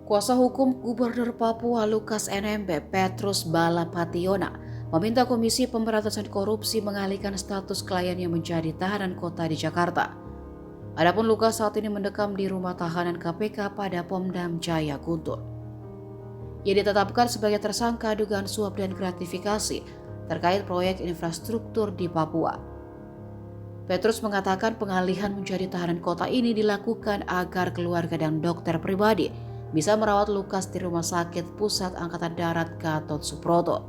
Kuasa hukum Gubernur Papua Lukas NMB Petrus Balapationa meminta Komisi Pemberantasan Korupsi mengalihkan status kliennya menjadi tahanan kota di Jakarta. Adapun Lukas saat ini mendekam di rumah tahanan KPK pada Pom Jaya Guntur. Ia ditetapkan sebagai tersangka dugaan suap dan gratifikasi terkait proyek infrastruktur di Papua. Petrus mengatakan pengalihan menjadi tahanan kota ini dilakukan agar keluarga dan dokter pribadi bisa merawat Lukas di Rumah Sakit Pusat Angkatan Darat Gatot Subroto.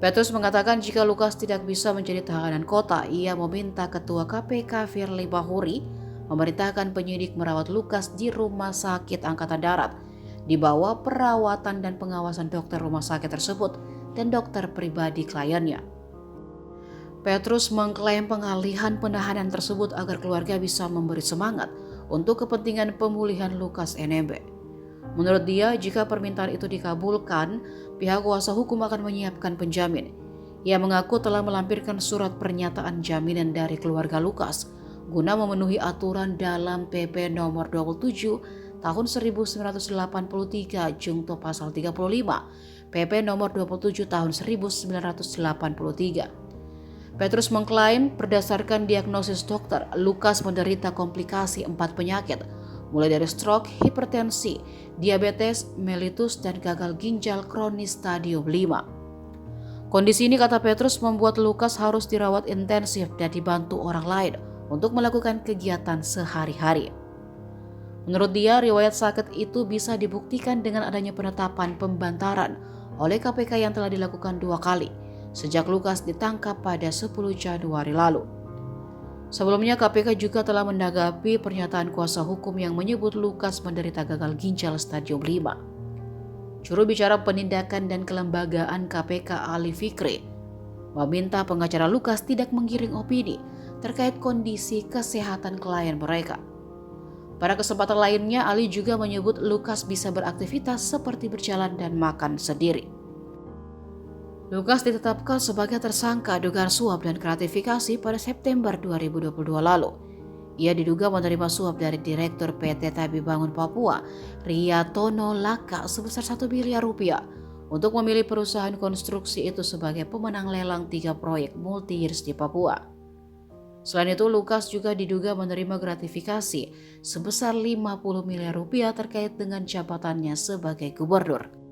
Petrus mengatakan jika Lukas tidak bisa menjadi tahanan kota, ia meminta Ketua KPK Firly Bahuri memerintahkan penyidik merawat Lukas di Rumah Sakit Angkatan Darat di bawah perawatan dan pengawasan dokter rumah sakit tersebut dan dokter pribadi kliennya. Petrus mengklaim pengalihan penahanan tersebut agar keluarga bisa memberi semangat untuk kepentingan pemulihan Lukas NMB. Menurut dia, jika permintaan itu dikabulkan, pihak kuasa hukum akan menyiapkan penjamin. Ia mengaku telah melampirkan surat pernyataan jaminan dari keluarga Lukas guna memenuhi aturan dalam PP nomor 27 tahun 1983 Jungto pasal 35, PP nomor 27 tahun 1983. Petrus mengklaim berdasarkan diagnosis dokter, Lukas menderita komplikasi 4 penyakit, mulai dari stroke, hipertensi, diabetes, mellitus, dan gagal ginjal kronis stadium 5. Kondisi ini, kata Petrus, membuat Lukas harus dirawat intensif dan dibantu orang lain untuk melakukan kegiatan sehari-hari. Menurut dia, riwayat sakit itu bisa dibuktikan dengan adanya penetapan pembantaran oleh KPK yang telah dilakukan 2 kali, sejak Lukas ditangkap pada 10 Januari lalu. Sebelumnya KPK juga telah menanggapi pernyataan kuasa hukum yang menyebut Lukas menderita gagal ginjal stadium 5. Juru bicara penindakan dan kelembagaan KPK Ali Fikri meminta pengacara Lukas tidak menggiring opini terkait kondisi kesehatan klien mereka. Pada kesempatan lainnya, Ali juga menyebut Lukas bisa beraktivitas seperti berjalan dan makan sendiri. Lukas ditetapkan sebagai tersangka dugaan suap dan gratifikasi pada September 2022 lalu. Ia diduga menerima suap dari Direktur PT Tabi Bangun Papua, Riyatono Laka, sebesar 1 miliar rupiah untuk memilih perusahaan konstruksi itu sebagai pemenang lelang 3 proyek multi-years di Papua. Selain itu, Lukas juga diduga menerima gratifikasi sebesar 50 miliar rupiah terkait dengan jabatannya sebagai gubernur.